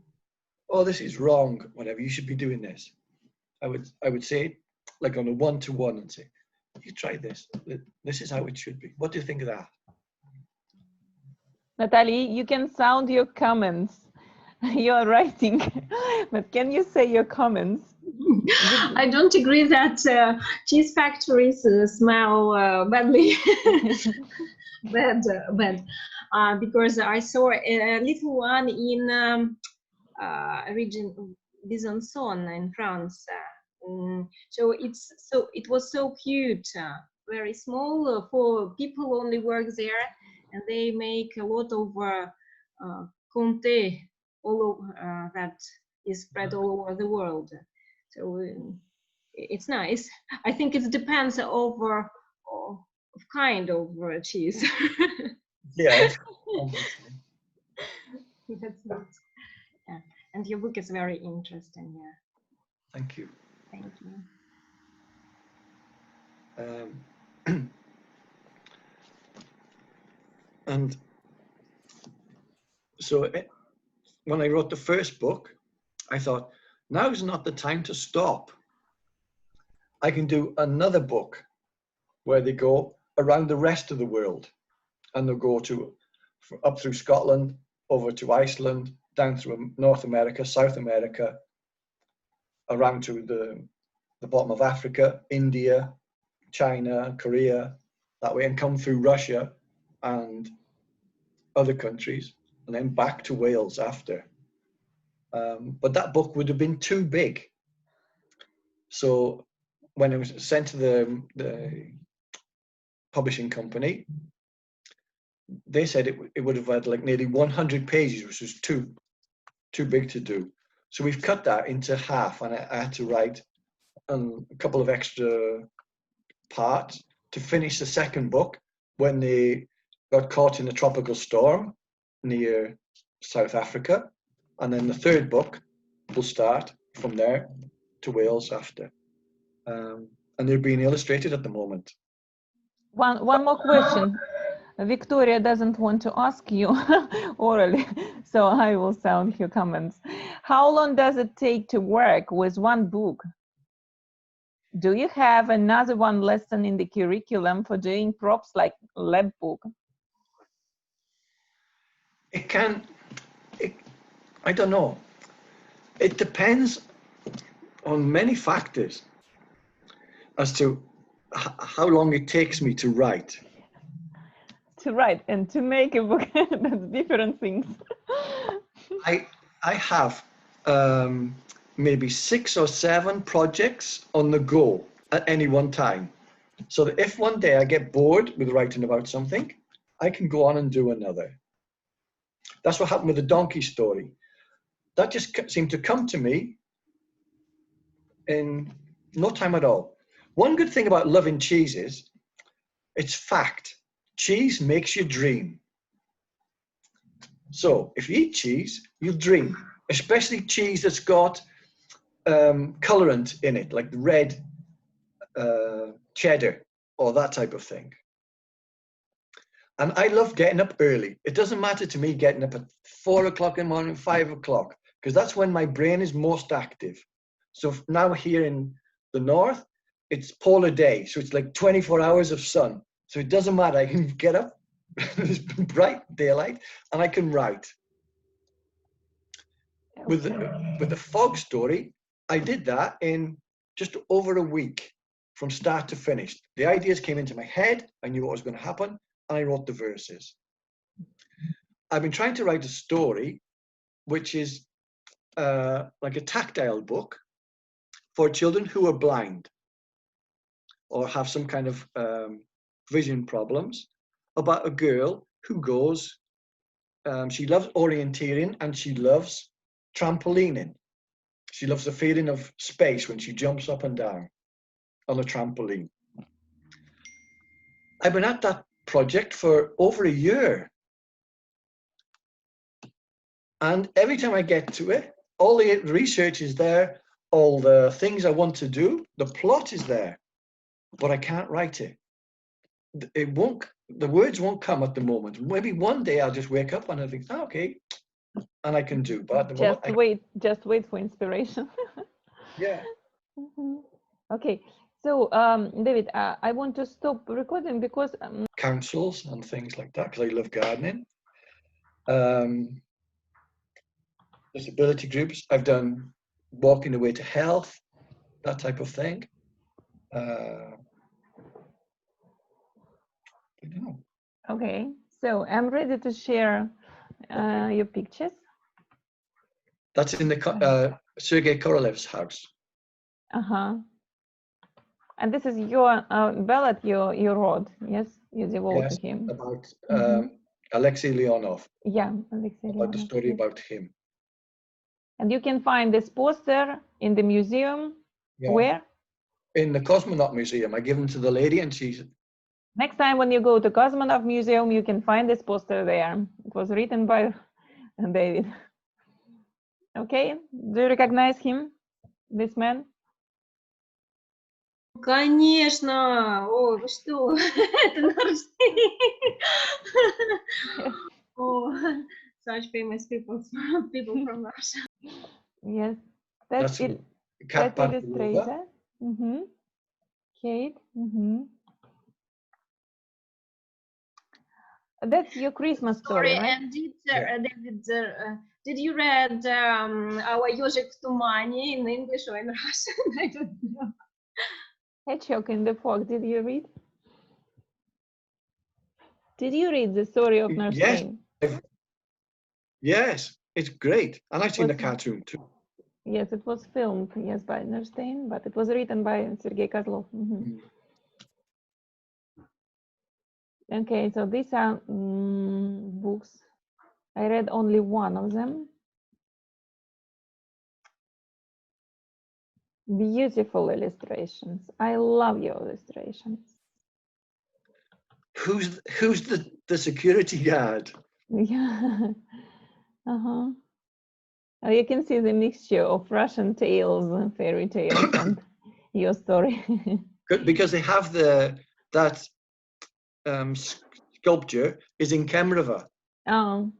"Oh, this is wrong. Whatever, you should be doing this." I would say it like on a one-to-one and say, "You try this. This is how it should be. What do you think of that?" Natalie, you can sound your comments. You are writing, but can you say your comments? I don't agree that cheese factories smell badly, bad, because I saw a little one in region Besançon in France. So it was so cute, very small. For people only work there, and they make a lot of comté all over that is spread all over the world. So it's nice. I think it depends of kind of cheese. Yeah. That's it. Yeah. And your book is very interesting. Yeah. Thank you. Thank you. And so when I wrote the first book, I thought, now's not the time to stop. I can do another book where they go around the rest of the world, and they'll go up through Scotland, over to Iceland, down through North America, South America, around to the bottom of Africa, India, China, Korea, that way, and come through Russia and other countries, and then back to Wales after. But that book would have been too big. So when it was sent to the publishing company, they said it would have had like nearly 100 pages, which was too big to do. So we've cut that into half, and I had to write a couple of extra parts to finish the second book when they got caught in a tropical storm near South Africa. And then the third book will start from there to Wales after. And they're being illustrated at the moment. One more question. Victoria doesn't want to ask you orally, so I will sound your comments. How long does it take to work with one book? Do you have another one lesson in the curriculum for doing props like lab book? I don't know. It depends on many factors as to how long it takes me to write. To write and to make a book, that's different things. I have maybe 6 or 7 projects on the go at any one time. So that if one day I get bored with writing about something, I can go on and do another. That's what happened with the donkey story. That just seemed to come to me in no time at all. One good thing about loving cheese is, it's fact. Cheese makes you dream. So if you eat cheese, you'll dream, especially cheese that's got colorant in it, like red cheddar or that type of thing. And I love getting up early. It doesn't matter to me getting up at 4 o'clock in the morning, 5 o'clock, because that's when my brain is most active. So now here in the north, it's polar day. So it's like 24 hours of sun. So it doesn't matter. I can get up, it's bright daylight, and I can write. With the fog story, I did that in just over a week from start to finish. The ideas came into my head. I knew what was going to happen. And I wrote the verses. I've been trying to write a story which is like a tactile book for children who are blind or have some kind of vision problems, about a girl who goes, she loves orienteering and she loves trampolining. She loves the feeling of space when she jumps up and down on a trampoline. I've been at that project for over a year. And every time I get to it, all the research is there, all the things I want to do, the plot is there, but I can't write it. It won't, the words won't come at the moment. Maybe one day I'll just wake up and I'll think, oh, okay, and I can do. But at the moment, just wait for inspiration. Yeah. Okay. So, David, I want to stop recording because councils and things like that, because I love gardening. Disability groups. I've done walking the way to health, that type of thing. I don't know. Okay, so I'm ready to share your pictures. That's in the Sergei Korolev's house. And this is your ballad you wrote, yes? You devoted to him. About Alexei Leonov. Yeah, Alexei Leonov. About the story about him. And you can find this poster in the museum. Yeah. Where? In the Cosmonaut Museum. I give them to the lady and she's... Next time when you go to Cosmonaut Museum, you can find this poster there. It was written by David. Okay, do you recognize him, this man? Конечно! О, вы что? Это наш... Oh, such famous people from Russia. Yes, that's illustrator. Kate. That's your Christmas story, right? And David, did you read our Ёжик в тумане in English or in Russian? I don't know. Hedgehog in the Fog, did you read? Did you read the story of Narstein? Yes, it's great. And I've seen the cartoon too. Yes, it was filmed, yes, by Narstein, but it was written by Sergei Kozlov. Okay, so these are books. I read only one of them. Beautiful illustrations. I love your illustrations. Who's the security guard? Yeah. You can see the mixture of Russian tales and fairy tales and your story. Good, because they have that sculpture is in Kemerovo. Oh.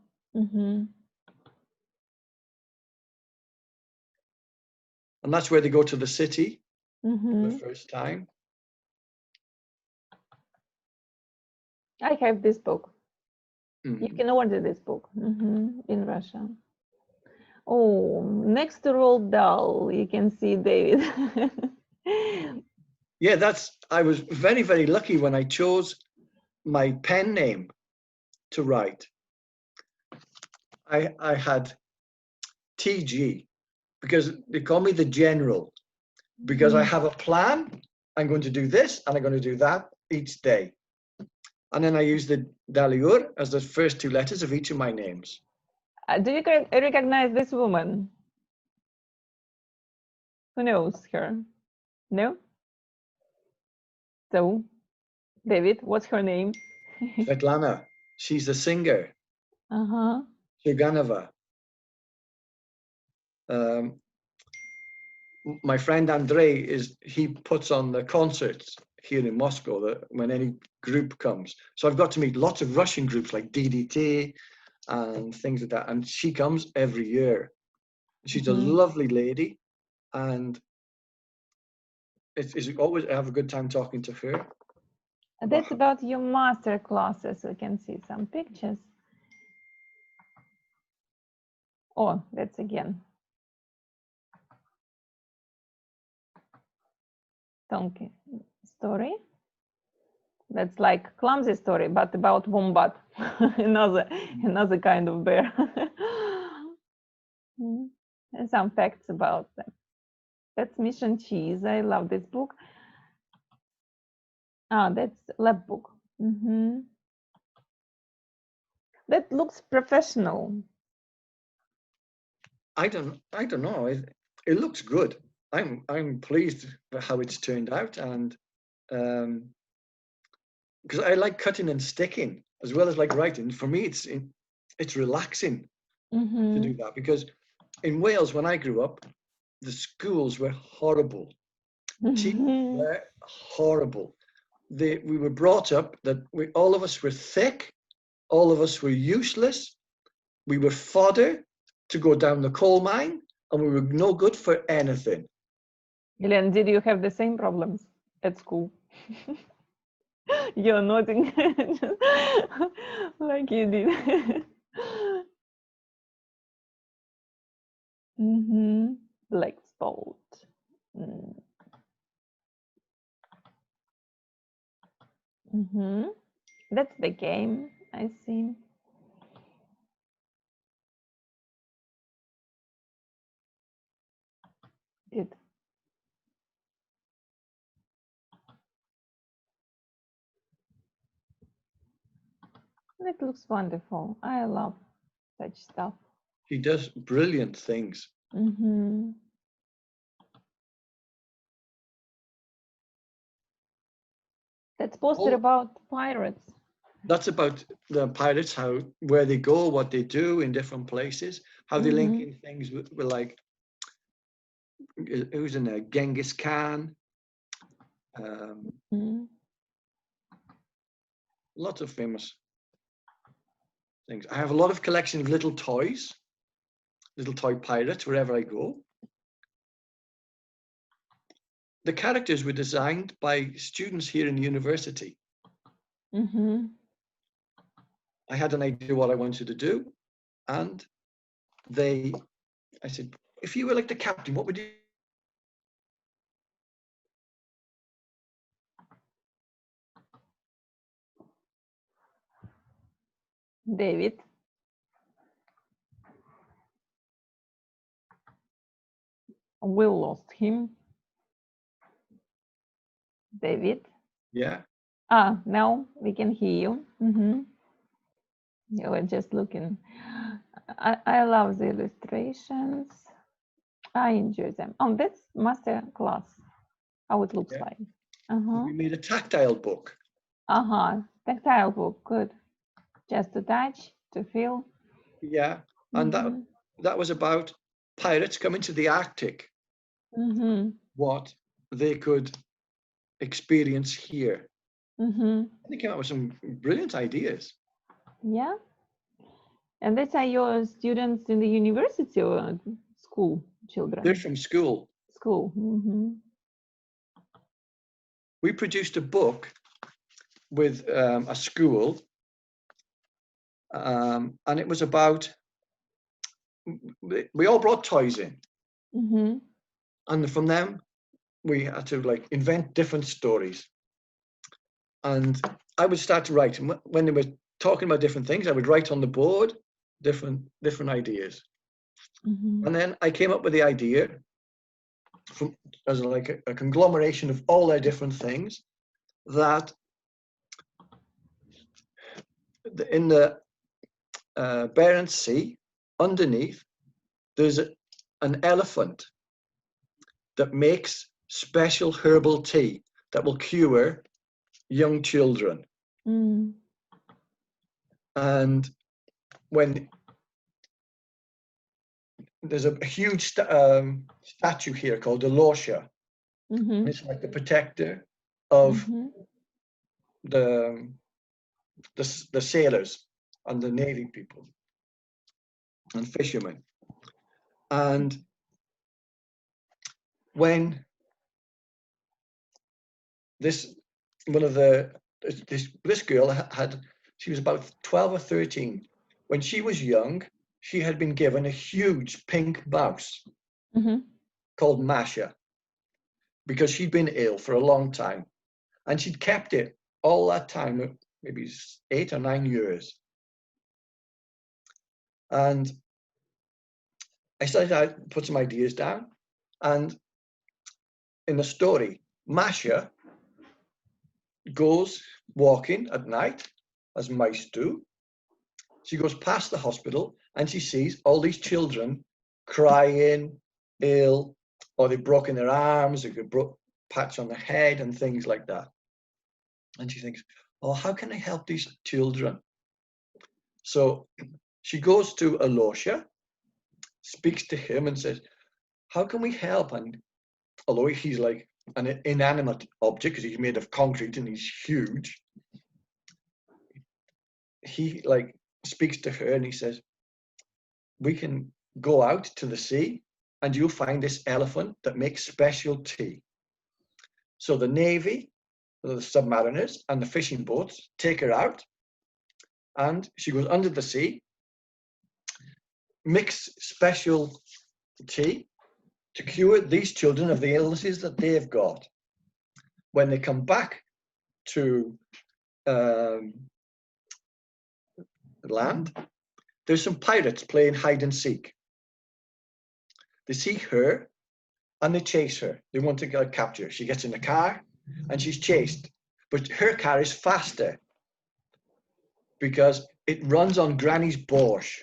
And that's where they go to the city the first time. I have this book. You can order this book in Russia. Oh, next to Roald Dahl, you can see David. Yeah, I was very, very lucky when I chose my pen name to write. I had TG, because they call me the general, because I have a plan. I'm going to do this and I'm going to do that each day. And then I use the Daliur as the first two letters of each of my names. Do you recognize this woman? Who knows her? No? So, David, what's her name? Svetlana. She's the singer. Uh-huh. Shuganova. My friend Andrei he puts on the concerts here in Moscow when any group comes. So I've got to meet lots of Russian groups like DDT and things like that. And she comes every year. She's a lovely lady, and it's always I have a good time talking to her. That's about your master classes. We can see some pictures. Oh, that's again. Donkey story. That's like clumsy story, but about wombat, another kind of bear. And some facts about them. That's Mission Cheese. I love this book. Ah, that's lab book. That looks professional. I don't know. It looks good. I'm pleased with how it's turned out, and because I like cutting and sticking as well as like writing. For me, it's relaxing to do that, because in Wales, when I grew up, the schools were horrible. Teachers were horrible. We were brought up that all of us were thick, all of us were useless. We were fodder to go down the coal mine, and we were no good for anything. Elen, did you have the same problems at school? You're nodding like you did. Black spot. That's the game, I see. Good. It looks wonderful. I love such stuff. She does brilliant things. That's poster about pirates. That's about the pirates, where they go, what they do in different places, how they link in things with like, who's in there? Genghis Khan. Lots of famous things. I have a lot of collection of little toys, little toy pirates wherever I go. The characters were designed by students here in the university. I had an idea what I wanted to do, and I said, if you were like the captain, what would you? David. We lost him. David. Yeah. Now we can hear you. You were just looking. I love the illustrations. I enjoy them. Oh, that's master class. How it looks like. We made a tactile book. Tactile book. Good. Just to touch, to feel. Yeah, and that was about pirates coming to the Arctic. What they could experience here. They came up with some brilliant ideas. Yeah. And these are your students in the university or school children? They're from school. School. We produced a book with a school, and it was about, we all brought toys in. And from them, we had to like invent different stories. And I would start to write. And when they were talking about different things, I would write on the board different ideas. And then I came up with the idea as like a conglomeration of all their different things, that in the Barents Sea underneath, there's an elephant that makes special herbal tea that will cure young children. Mm. And when there's a huge statue here called Alosha, Mm-hmm. it's like the protector of Mm-hmm. the sailors and the navy people and fishermen. And when this girl she was about 12 or 13. When she was young, she had been given a huge pink mouse Mm-hmm. called Masha because she'd been ill for a long time, and she'd kept it all that time, maybe 8 or 9 years. And I started to put some ideas down, and in the story, Masha goes walking at night, as mice do. She goes past the hospital and she sees all these children crying, ill, or they've broken their arms, they've got a patch on their head and things like that. And she thinks, oh, how can I help these children? So she goes to Alosha, speaks to him and says, how can we help? And although he's like an inanimate object because he's made of concrete and he's huge, he like speaks to her and he says, we can go out to the sea and you'll find this elephant that makes special tea. So the navy, the submariners and the fishing boats take her out, and she goes under the sea, mix special tea to cure these children of the illnesses that they've got. When they come back to land, there's some pirates playing hide and seek. They see her and they chase her. They want to capture her. She gets in the car and she's chased, but her car is faster because it runs on Granny's borscht.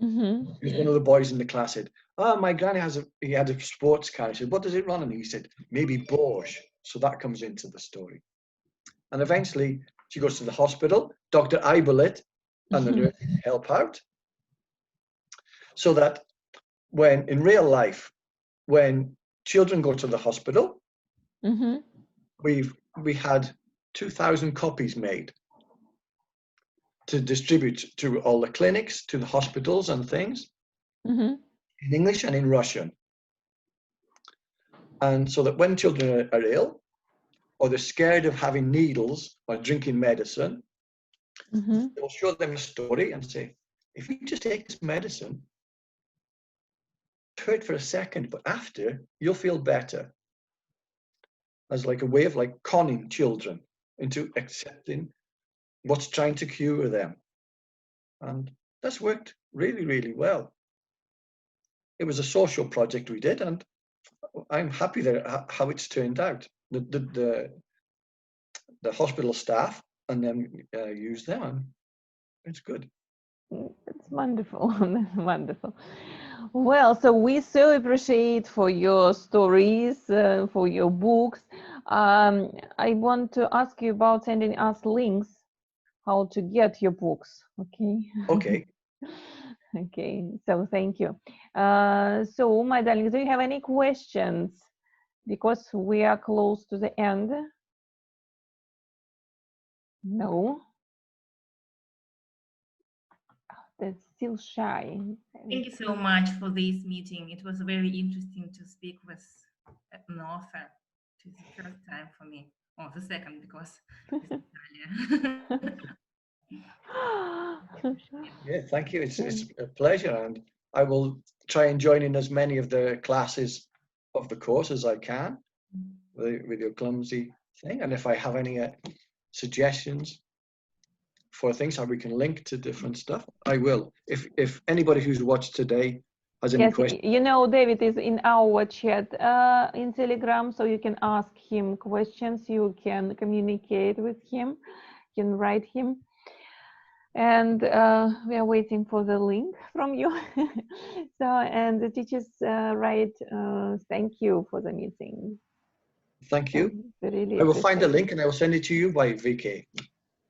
Mm-hmm. One of the boys in the class said, oh, my granny had a sports car. He said, what does it run on? He said, maybe borscht. So that comes into the story. And eventually she goes to the hospital. Dr. Ibelit and the nurse help out. So that when in real life, when children go to the hospital, Mm-hmm. we had 2,000 copies made to distribute to all the clinics, to the hospitals and things, Mm-hmm. in English and in Russian. And so that when children are ill, or they're scared of having needles or drinking medicine, Mm-hmm. they'll show them a story and say, if you just take this medicine, it hurt for a second, but after, you'll feel better. As like a way of like conning children into accepting what's trying to cure them. And that's worked really, really well. It was a social project we did, and I'm happy that how it's turned out. The hospital staff and then use them, and it's good. It's wonderful. That's wonderful. Well, so we so appreciate for your stories, for your books. I want to ask you about sending us links how to get your books. Okay. Okay. Okay. So thank you. So my darling, do you have any questions? Because we are close to the end. No. That's still shy. Thank you so much for this meeting. It was very interesting to speak with an author. It is the first time for me, or the second, because it's Natalia. Yeah, thank you. It's a pleasure, and I will try and join in as many of the classes of the course as I can with your clumsy thing. And if I have any suggestions for things how we can link to different stuff, I will. If anybody who's watched today has any questions. You know, David is in our chat in Telegram, so you can ask him questions, you can communicate with him, you can write him. And we are waiting for the link from you. So, and the teachers write, thank you for the meeting. Thank you. We really I will find the appreciate link and I will send it to you by VK.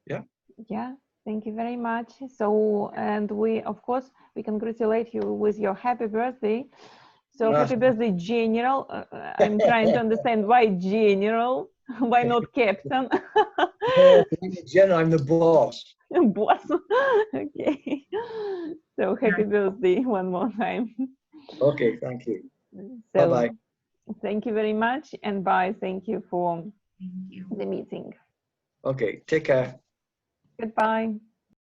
Yeah. Yeah, thank you very much. So, and we, of course, we congratulate you with your happy birthday. So happy birthday, General. I'm trying to understand why General, why not Captain? No, I'm the general, I'm the boss. Boss. Okay. So happy birthday one more time. Okay, thank you. So Bye-bye. thank you very much, and bye. Thank you for Thank you. the meeting. Okay, take care. Goodbye.